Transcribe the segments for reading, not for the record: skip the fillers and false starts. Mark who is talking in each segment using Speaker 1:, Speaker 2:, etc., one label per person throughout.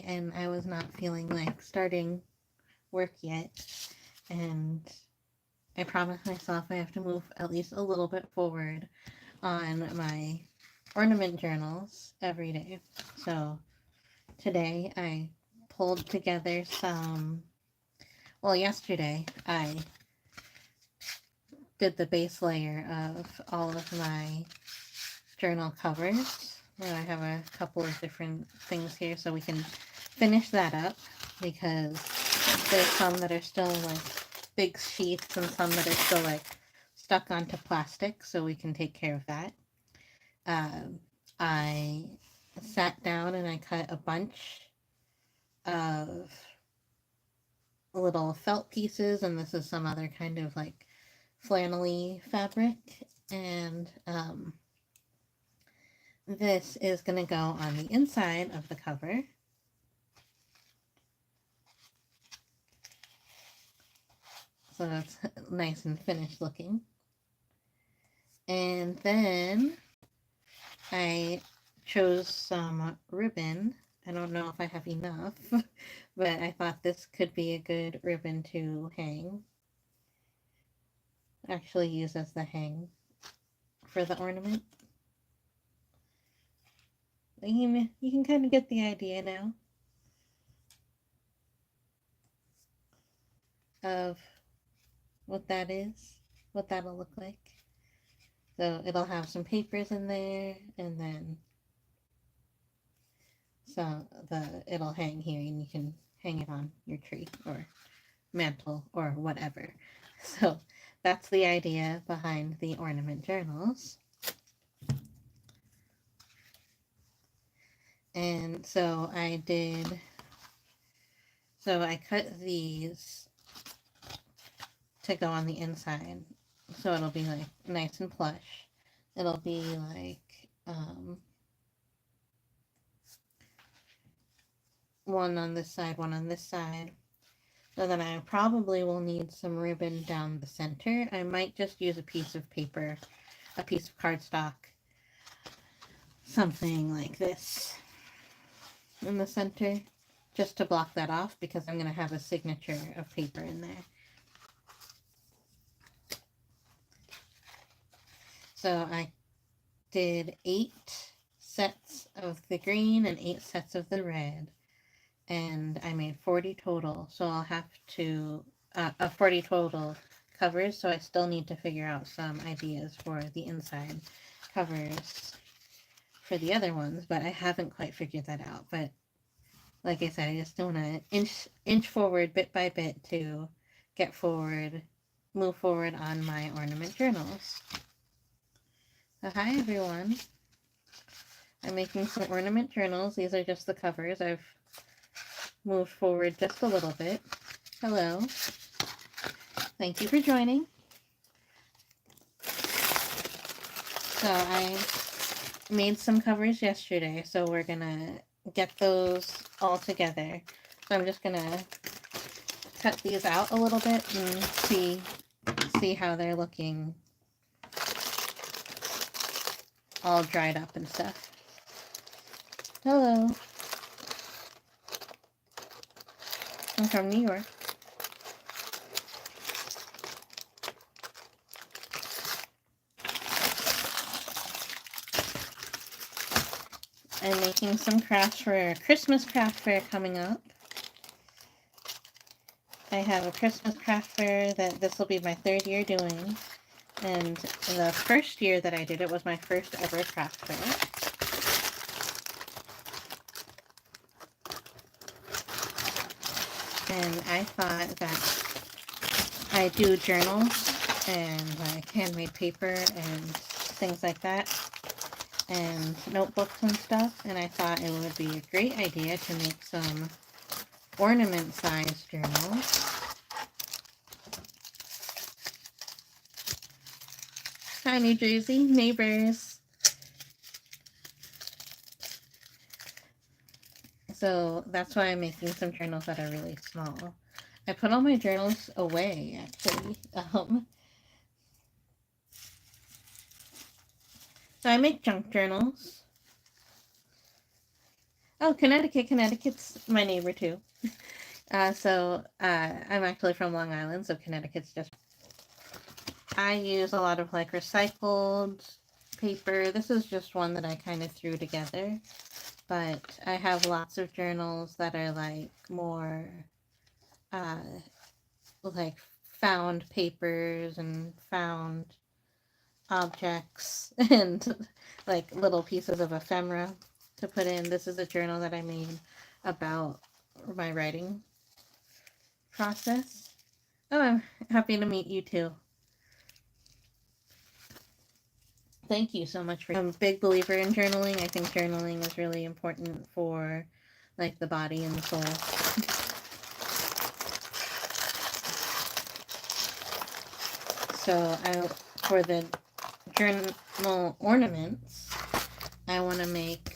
Speaker 1: and I was not feeling like starting work yet. And I promised myself I have to move at least a little bit forward on my ornament journals every day. So today I pulled together well, yesterday I did the base layer of all of my journal covers. And I have a couple of different things here so we can finish that up because there's some that are still like big sheets and some that are still like stuck onto plastic, so we can take care of that. I sat down and I cut a bunch of little felt pieces, and this is some other kind of like flannelly fabric, and this is going to go on the inside of the cover. So that's nice and finished looking. And then I chose some ribbon. I don't know if I have enough, but I thought this could be a good ribbon to hang. Actually use as the hang for the ornament. You can kind of get the idea now of what that is, what that'll look like. So it'll have some papers in there, and then it'll hang here, and you can hang it on your tree or mantle or whatever. So that's the idea behind the ornament journals. And so I cut these to go on the inside. So it'll be like nice and plush. It'll be like one on this side, one on this side. So then I probably will need some ribbon down the center. I might just use a piece of paper, a piece of cardstock, something like this in the center, just to block that off because I'm going to have a signature of paper in there. So I did 8 sets of the green and 8 sets of the red, and I made 40 total, so I'll have to 40 total covers, so I still need to figure out some ideas for the inside covers for the other ones, but I haven't quite figured that out. But like I said, I just want to inch forward bit by bit to move forward on my ornament journals. So hi everyone. I'm making some ornament journals. These are just the covers. I've moved forward just a little bit. Hello. Thank you for joining. So I made some covers yesterday, so we're gonna get those all together. So I'm just gonna cut these out a little bit and see how they're looking all dried up and stuff. Hello. I'm from New York. I'm making some crafts for a Christmas craft fair coming up. I have a Christmas craft fair that this will be my 3rd year doing. And the first year that I did it was my first ever craft fair. And I thought that I do journals and like handmade paper and things like that, and notebooks and stuff, and I thought it would be a great idea to make some ornament-sized journals. Hi, New Jersey neighbors. So that's why I'm making some journals that are really small. I put all my journals away, actually. So I make junk journals. Oh, Connecticut. Connecticut's my neighbor too. I'm actually from Long Island, so Connecticut's just. I use a lot of like recycled paper. This is just one that I kind of threw together, but I have lots of journals that are like more uh, like found papers and found objects and like little pieces of ephemera to put in. This is a journal that I made about my writing process. Oh, I'm happy to meet you too. Thank you so much for. I'm a big believer in journaling. I think journaling is really important for like the body and the soul. So I for the journal ornaments, I want to make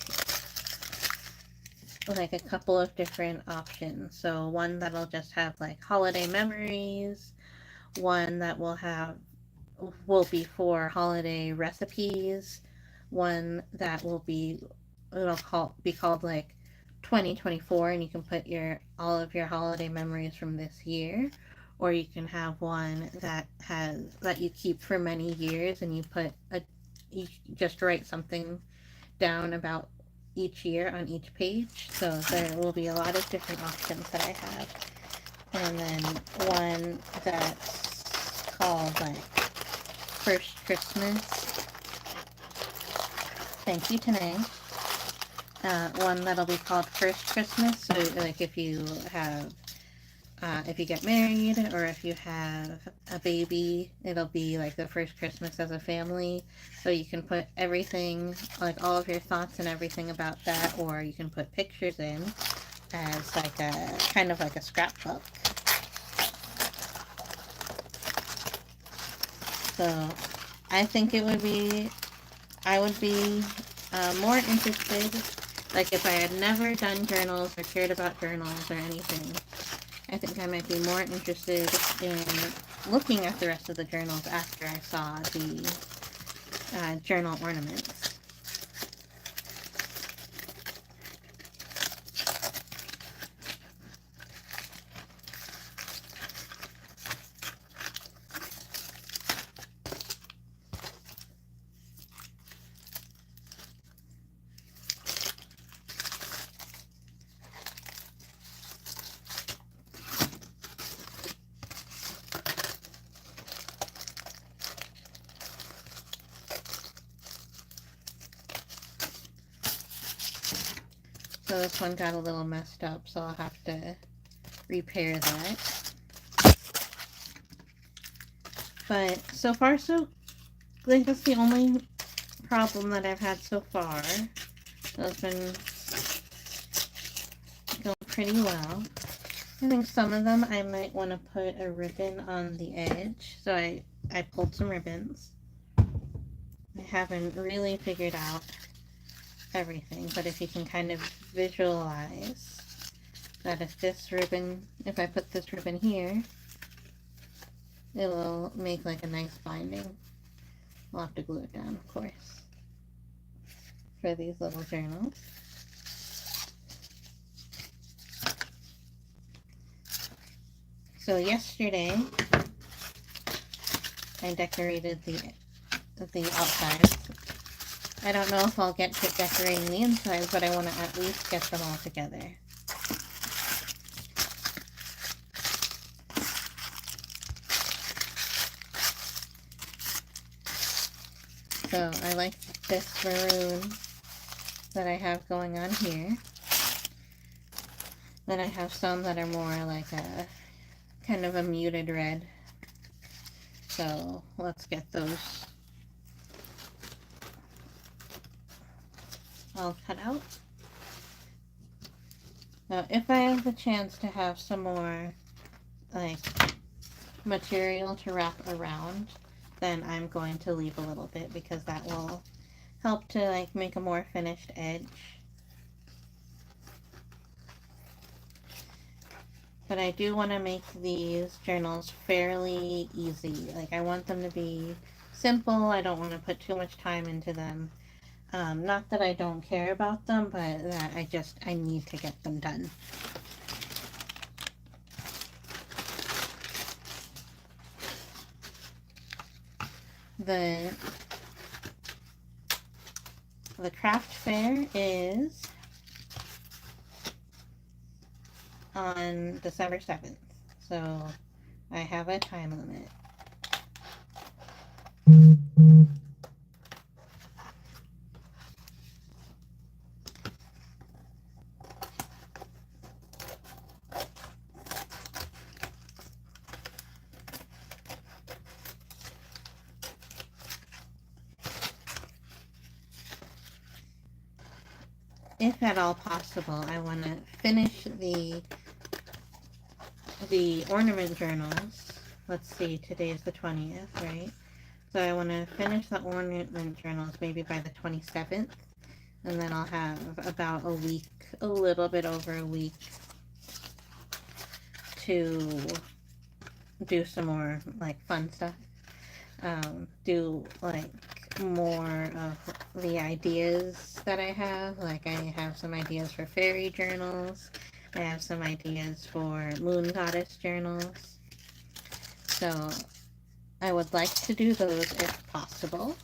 Speaker 1: like a couple of different options. So one that'll just have like holiday memories, one that will be for holiday recipes, one that will be be called like 2024, and you can put your all of your holiday memories from this year, or you can have one that you keep for many years, and you just write something down about each year on each page. So there will be a lot of different options that I have. And then one that's called like First Christmas. Thank you, Tanae. One that'll be called First Christmas. So like if you get married or if you have a baby, it'll be like the first Christmas as a family. So you can put everything, like all of your thoughts and everything about that, or you can put pictures in as like a kind of like a scrapbook. So I think I would be more interested, like if I had never done journals or cared about journals or anything, I think I might be more interested in looking at the rest of the journals after I saw the journal ornaments. So this one got a little messed up, so I'll have to repair that. But so far, so I think that's the only problem that I've had so far. It's been going pretty well. I think some of them I might want to put a ribbon on the edge. So I pulled some ribbons. I haven't really figured out everything, but if you can kind of visualize that if I put this ribbon here, it will make like a nice binding. I'll have to glue it down, of course, for these little journals. So yesterday, I decorated the outside. I don't know if I'll get to decorating the insides, but I want to at least get them all together. So I like this maroon that I have going on here. Then I have some that are more like a kind of a muted red. So let's get those all cut out. Now if I have the chance to have some more like material to wrap around, then I'm going to leave a little bit because that will help to like make a more finished edge. But I do want to make these journals fairly easy. Like I want them to be simple. I don't want to put too much time into them. Not that I don't care about them, but that I need to get them done. The the craft fair is on December 7th, so I have a time limit. If at all possible, I want to finish the ornament journals. Let's see, today is the 20th, right? So I want to finish the ornament journals maybe by the 27th, and then I'll have about a week, a little bit over a week, to do some more like fun stuff. Do like more of the ideas that I have. Like I have some ideas for fairy journals. I have some ideas for moon goddess journals. So I would like to do those if possible.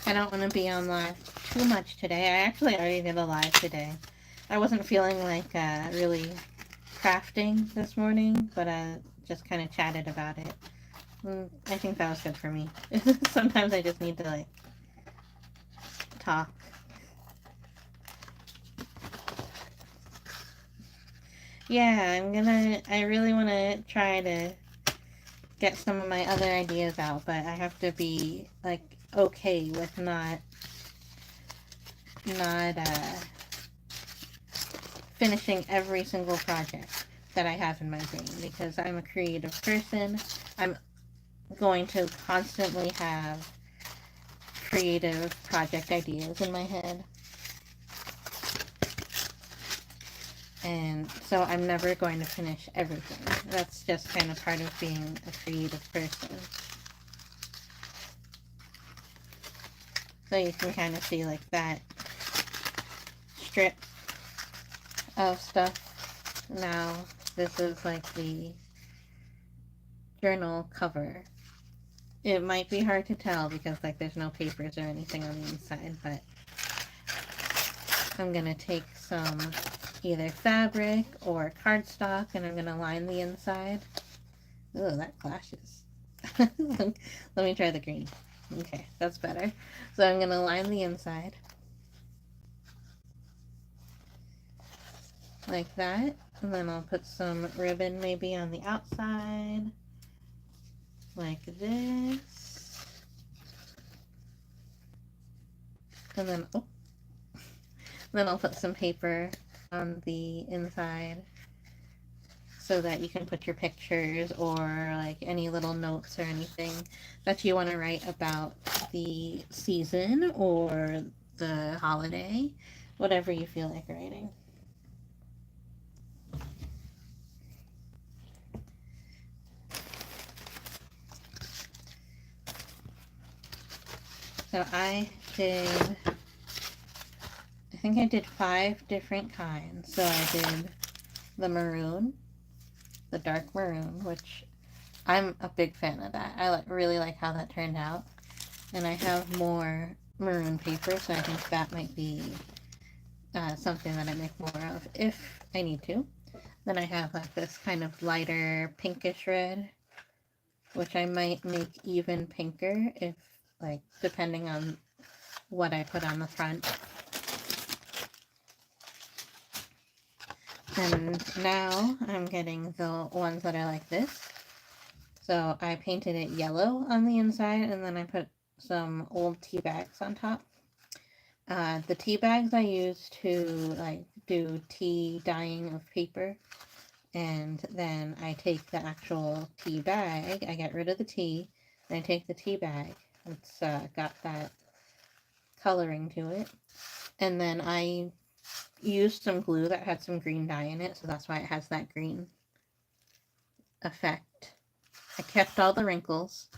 Speaker 1: I don't want to be on live too much today. I actually already did a live today. I wasn't feeling like really crafting this morning, but I just kind of chatted about it. I think that was good for me. Sometimes I just need to like talk. Yeah, I really want to try to get some of my other ideas out, but I have to be like okay with not finishing every single project that I have in my brain, because I'm a creative person. I'm going to constantly have creative project ideas in my head. And so I'm never going to finish everything. That's just kind of part of being a creative person. So you can kind of see like that strip of stuff. Now this is like the journal cover. It might be hard to tell because like there's no papers or anything on the inside, but I'm gonna take some either fabric or cardstock and I'm gonna line the inside. Oh, that clashes. Let me try the green. Okay, that's better. So I'm gonna line the inside like that, and then I'll put some ribbon maybe on the outside like this, and then I'll put some paper on the inside so that you can put your pictures or like any little notes or anything that you want to write about the season or the holiday, whatever you feel like writing. So I think I did 5 different kinds. So I did the maroon, the dark maroon, which I'm a big fan of that. I really like how that turned out. And I have more maroon paper, so I think that might be something that I make more of if I need to. Then I have like this kind of lighter pinkish red, which I might make even pinker if like depending on what I put on the front. And now I'm getting the ones that are like this. So I painted it yellow on the inside and then I put some old tea bags on top. The tea bags I use to like do tea dyeing of paper. And then I take the actual tea bag, I get rid of the tea, and I take the tea bag. It's got that coloring to it. And then I used some glue that had some green dye in it, so that's why it has that green effect. I kept all the wrinkles.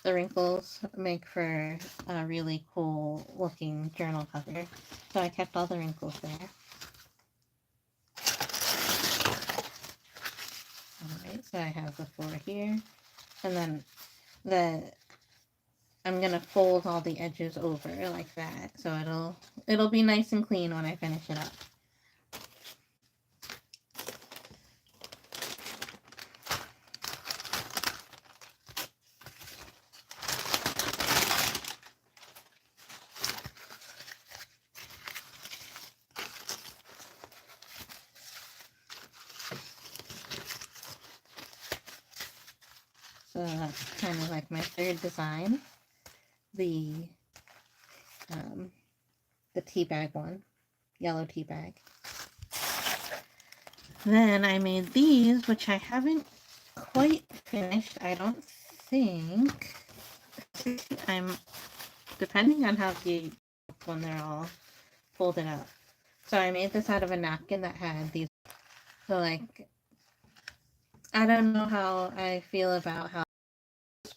Speaker 1: The wrinkles make for a really cool looking journal cover, so I kept all the wrinkles there. Alright, so I have the 4 here, and then I'm gonna fold all the edges over like that, so it'll be nice and clean when I finish it up. So that's kind of like my third design, the tea bag one, yellow tea bag. Then I made these, which I haven't quite finished, I don't think. I'm depending on how deep when they're all folded up. So I made this out of a napkin that had these. So like, I don't know how I feel about how,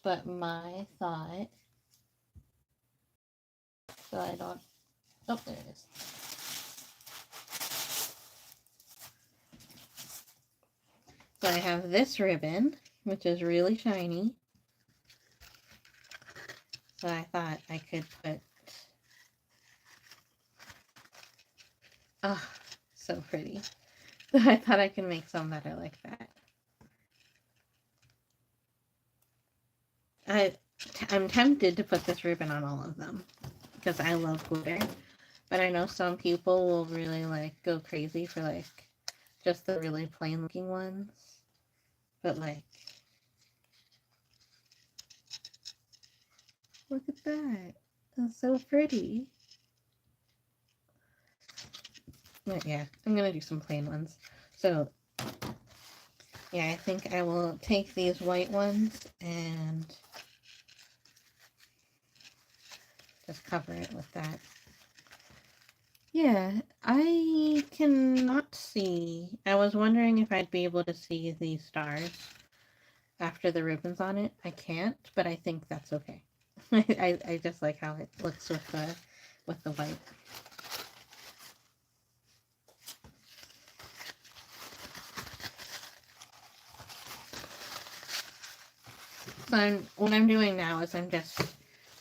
Speaker 1: but my thought. So I don't. Oh, there it is. So I have this ribbon, which is really shiny. So I thought I could put. Oh, so pretty. So I thought I could make some that are like that. I'm tempted to put this ribbon on all of them because I love glitter, but I know some people will really like go crazy for like just the really plain looking ones. But like, look at that. That's so pretty. But yeah, I'm gonna do some plain ones. So yeah, I think I will take these white ones and just cover it with that. Yeah, I cannot see. I was wondering if I'd be able to see these stars after the ribbons on it. I can't, but I think that's okay. I just like how it looks with the white. So what I'm doing now is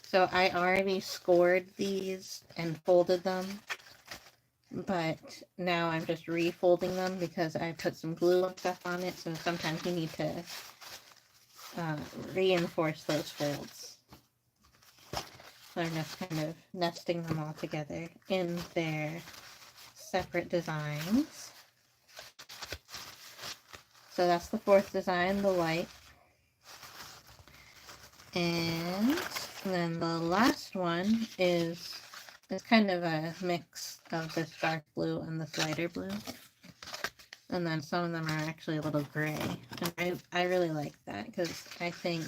Speaker 1: so I already scored these and folded them, but now I'm just refolding them because I put some glue and stuff on it, so sometimes you need to reinforce those folds. So I'm just kind of nesting them all together in their separate designs. So that's the 4th design, the white. And then the last one is kind of a mix of this dark blue and this lighter blue. And then some of them are actually a little gray. And I really like that because I think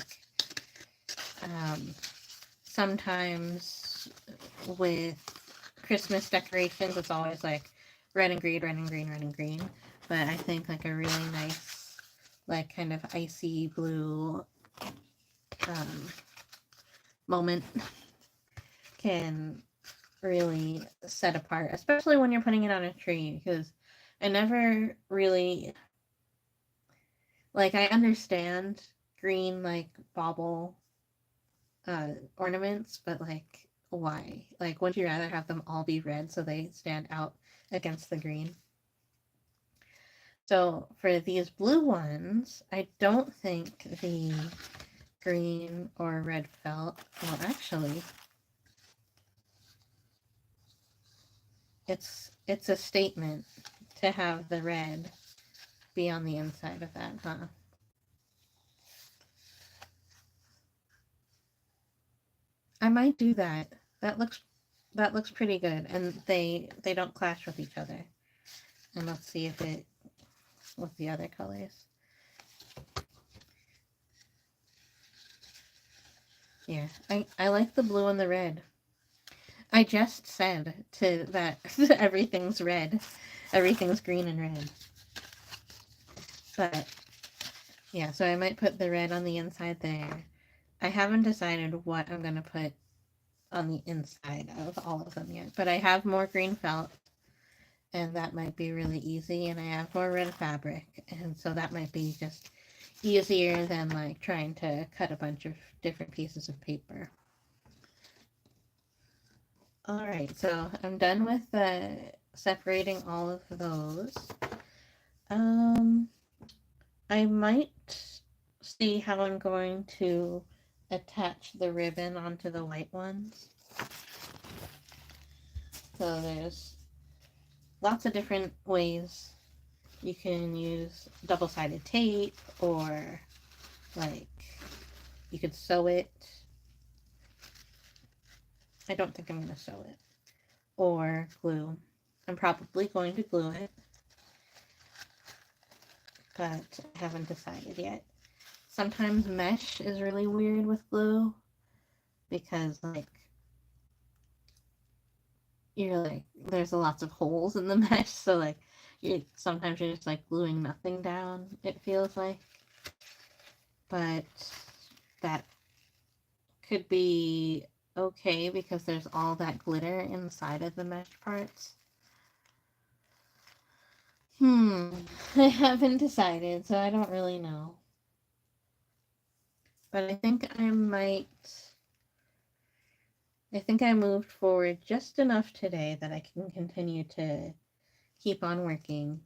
Speaker 1: sometimes with Christmas decorations, it's always like red and green, red and green, red and green. But I think like a really nice, like kind of icy blue moment can really set apart, especially when you're putting it on a tree, because I never really, like, I understand green, like, bauble ornaments, but, like, why? Like, wouldn't you rather have them all be red so they stand out against the green? So for these blue ones, I don't think the green or red felt, well, actually, it's a statement to have the red be on the inside of that, huh? I might do that. That looks pretty good, and they don't clash with each other. And let's see if it. with the other colors. Yeah, I like the blue and the red. I just said to that everything's red. Everything's green and red. But yeah, so I might put the red on the inside there. I haven't decided what I'm going to put on the inside of all of them yet. But I have more green felt, and that might be really easy. And I have more red fabric, and so that might be just easier than like trying to cut a bunch of different pieces of paper. All right, so I'm done with separating all of those. Um, I might see how I'm going to attach the ribbon onto the white ones. So there's lots of different ways. You can use double-sided tape, or like you could sew it. I don't think I'm going to sew it. Or glue. I'm probably going to glue it, but I haven't decided yet. Sometimes mesh is really weird with glue because like you're like there's lots of holes in the mesh, so like sometimes you're just like gluing nothing down, it feels like. But that could be okay because there's all that glitter inside of the mesh parts. I haven't decided, so I don't really know. But I think I moved forward just enough today that I can continue to keep on working,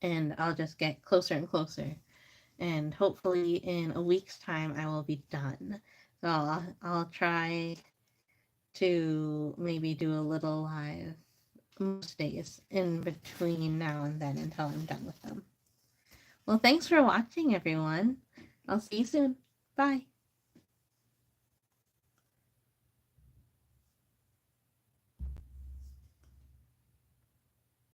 Speaker 1: and I'll just get closer and closer. And hopefully in a week's time I will be done. So I'll try to maybe do a little live most days in between now and then until I'm done with them. Well, thanks for watching, everyone. I'll see you soon. Bye.